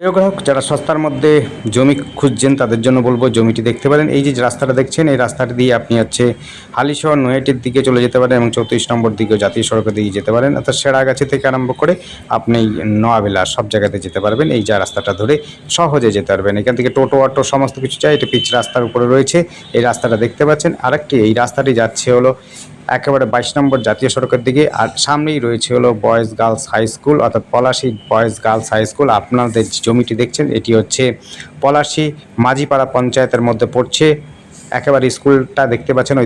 প্রিয় গ্রাহক, যারা সস্তার মধ্যে জমি খুঁজছেন তাদের জন্য বলবো জমিটি দেখতে পারেন। এই যে রাস্তাটা দেখছেন, এই রাস্তাটা দিয়ে আপনি হালিশহর নৈহাটির দিকে চলে যেতে পারেন এবং 34 নম্বর দিকেও জাতীয় সড়কের দিকে যেতে পারেন, অর্থাৎ সেরাগাছি থেকে আরম্ভ করে আপনি নোয়াবেলা সব জায়গাতে যেতে পারবেন। এই যে রাস্তাটা ধরে সহজে যেতে পারবেন। এখান থেকে টোটো অটো সমস্ত কিছু চাই। এটা পিচ রাস্তার উপরে রয়েছে এই রাস্তাটা দেখতে পাচ্ছেন। আরেকটি এই রাস্তাটি যাচ্ছে হলো একেবারে 22 নম্বর জাতীয় সড়কের দিকে, আর সামনেই রয়েছে হলো বয়েজ গার্লস হাই স্কুল, অর্থাৎ Palashi boys girls high school. আপনাদের জমিটি দেখছেন এটি হচ্ছে পলাশী মাঝিপাড়া পঞ্চায়েতের মধ্যে পড়ছে। একেবারে স্কুলটা দেখতে পাচ্ছেন,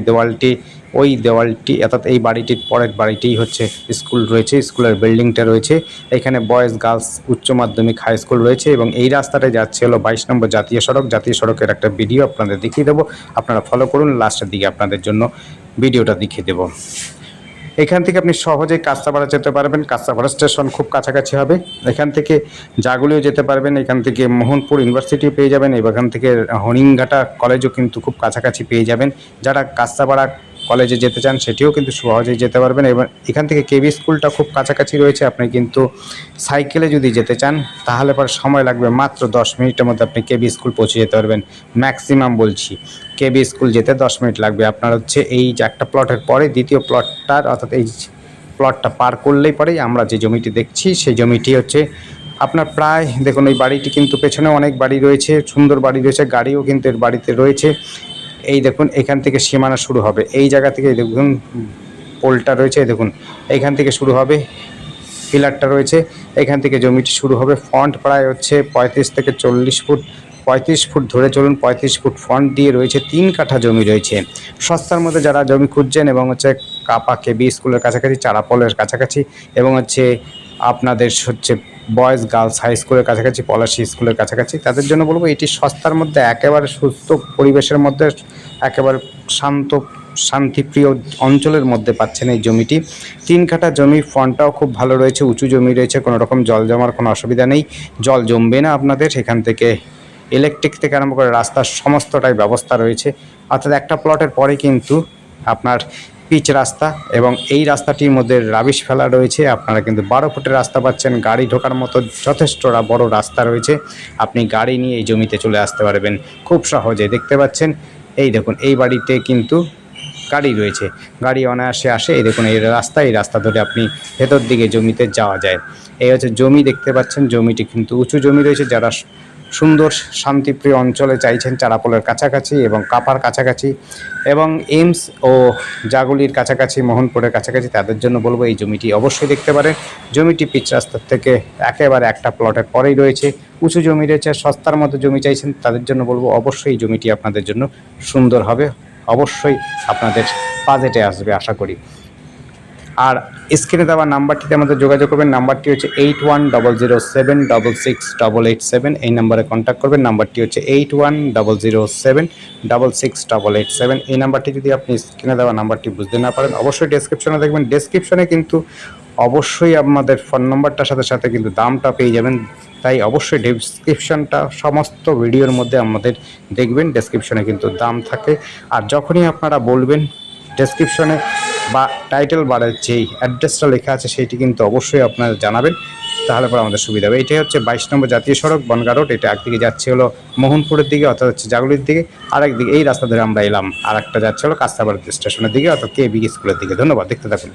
ওই দেওয়ালটি অর্থাৎ এই বাড়িটির পরের বাড়িটিই হচ্ছে স্কুল রয়েছে, স্কুলের বিল্ডিংটা রয়েছে। এখানে বয়েজ গার্লস উচ্চ মাধ্যমিক হাই স্কুল রয়েছে এবং এই রাস্তাটায় যাচ্ছে হলো 22 নম্বর জাতীয় সড়ক। জাতীয় সড়কের একটা ভিডিও আপনাদের দেখিয়ে দেবো, আপনারা ফলো করুন। লাস্টের দিকে আপনাদের জন্য ভিডিওটা দেখিয়ে দেব। এখান থেকে আপনি সহজেই কাঁচরাপাড়া যেতে পারবেন। কাঁচরাপাড়া স্টেশন খুব কাছাকাছি হবে। এখান থেকে জাগুলিও যেতে পারবেন। এখান থেকে মোহনপুর ইউনিভার্সিটিও পেয়ে যাবেন এবং এখান থেকে হরিণঘাটা কলেজও কিন্তু খুব কাছাকাছি পেয়ে যাবেন। যারা কাঁচরাপাড়া কলেজে যেতে চান সেটিও কিন্তু সহজেই যেতে পারবেন। এবং এখান থেকে কেবি স্কুলটা খুব কাছাকাছি রয়েছে। আপনি কিন্তু সাইকেলে যদি যেতে চান তাহলে পরে সময় লাগবে মাত্র 10 মিনিটের মধ্যে আপনি কেবি স্কুল পৌঁছে যেতে পারবেন। ম্যাক্সিমাম বলছি, কেবি স্কুল যেতে 10 মিনিট লাগবে। আপনার এই যে একটা প্লটের পরে দ্বিতীয় প্লটটার, অর্থাৎ এই প্লটটা পার করলেই পরেই আমরা যে জমিটি দেখছি সেই জমিটি আপনার প্রায় দেখুন, এই বাড়িটি কিন্তু পেছনে অনেক বাড়ি রয়েছে, সুন্দর বাড়ি রয়েছে, গাড়িও কিন্তু এর বাড়িতে রয়েছে। এই দেখুন, এখান থেকে সীমানা শুরু হবে। এই জায়গা থেকে দেখুন পোলটা রয়েছে, দেখুন এইখান থেকে শুরু হবে, পিলারটা রয়েছে, এখান থেকে জমিটি শুরু হবে। ফ্রন্ট প্রায় 35 থেকে 40 ফুট, 35 ফুট ধরে চলুন, 35 ফুট ফ্রন্ট দিয়ে রয়েছে। 3 কাঠা জমি রয়েছে। সস্তার মধ্যে যারা জমি খুঁজছেন এবং কাপা কেবি স্কুলের কাছাকাছি, চারাপলের কাছাকাছি এবং আপনাদের বয়েজ গার্লস হাই স্কুলের কাছাকাছি, পলাশী স্কুলের কাছাকাছি, তাদের জন্য বলবো এটি সস্তার মধ্যে একেবারে সুস্থ পরিবেশের মধ্যে একেবারে শান্তিপ্রিয় অঞ্চলের মধ্যে পাচ্ছেন এই জমিটি। 3 কাঠা জমি, ফ্রন্টটাও খুব ভালো রয়েছে, উঁচু জমি রয়েছে, কোনো রকম জল জমার কোনো অসুবিধা নেই, জল জমবে না আপনাদের। এখান থেকে ইলেকট্রিক থেকে আরম্ভ করে রাস্তার সমস্তটাই ব্যবস্থা রয়েছে। অর্থাৎ একটা প্লটের পরে কিন্তু আপনার পিচ রাস্তা এবং এই রাস্তাটির মধ্যে রাবিশ ফেলা রয়েছে। আপনারা কিন্তু 12 ফুটের রাস্তা পাচ্ছেন, গাড়ি ঢোকার মতো যথেষ্ট বড় রাস্তা রয়েছে। আপনি গাড়ি নিয়ে এই জমিতে চলে আসতে পারবেন খুব সহজে। দেখতে পাচ্ছেন, এই দেখুন এই বাড়িতে কিন্তু গাড়ি রয়েছে, গাড়ি অনায়াসে আসে। এই দেখুন এই রাস্তা ধরে আপনি ভেতর দিকে জমিতে যাওয়া যায়। এই জমি দেখতে পাচ্ছেন, জমিটি কিন্তু উঁচু জমি রয়েছে। যারা সুন্দর শান্তিপ্রিয় অঞ্চলে চাইছেন, চারাপোলের কাছাকাছি এবং কাপার কাছাকাছি এবং এইমস ও জাগুলির কাছাকাছি, মোহনপুরের কাছাকাছি, তাদের জন্য বলবো এই জমিটি অবশ্যই দেখতে পারেন। জমিটি পিচ রাস্তার থেকে একেবারে একটা প্লটের পরেই রয়েছে, উঁচু জমি রয়েছে। সস্তার মধ্যে জমি চাইছেন তাদের জন্য বলবো অবশ্যই এই জমিটি আপনাদের জন্য সুন্দর হবে, অবশ্যই আপনাদের বাজেটে আসবে আশা করি। আর স্ক্রিনে দেওয়া নাম্বারটিতে আমাদের যোগাযোগ করবেন। নাম্বারটি হচ্ছে 8100766887। এই নাম্বারে কন্ট্যাক্ট করবেন। নাম্বারটি হচ্ছে 8100766887। এই নাম্বারটি যদি আপনি স্ক্রিনে দেওয়া নাম্বারটি বুঝতে না পারেন, অবশ্যই ডেসক্রিপশনে দেখবেন। ডেসক্রিপশনে কিন্তু অবশ্যই আমাদের ফোন নাম্বারটার সাথে সাথে কিন্তু দামটা পেয়ে যাবেন। তাই অবশ্যই ডেসক্রিপশনটা সমস্ত ভিডিওর মধ্যে আমাদের দেখবেন। ডেসক্রিপশনে কিন্তু দাম থাকে। আর যখনই আপনারা বলবেন ডেসক্রিপশনে বা টাইটেল বারের যেই অ্যাড্রেসটা লেখা আছে সেইটি কিন্তু অবশ্যই আপনারা জানাবেন, তাহলে পরে আমাদের সুবিধা হবে। এটাই হচ্ছে 22 নম্বর জাতীয় সড়ক, বনগাঁ রোড। এটা একদিকে যাচ্ছে হলো মোহনপুরের দিকে, অর্থাৎ জাগুলির দিকে, আরেকদিকে এই রাস্তা ধরে আমরা এলাম। আর একটা যাচ্ছে হলো কাঁচরাপাড়া স্টেশনের দিকে, অর্থাৎ কেবি স্কুলের দিকে। ধন্যবাদ, দেখতে থাকুন।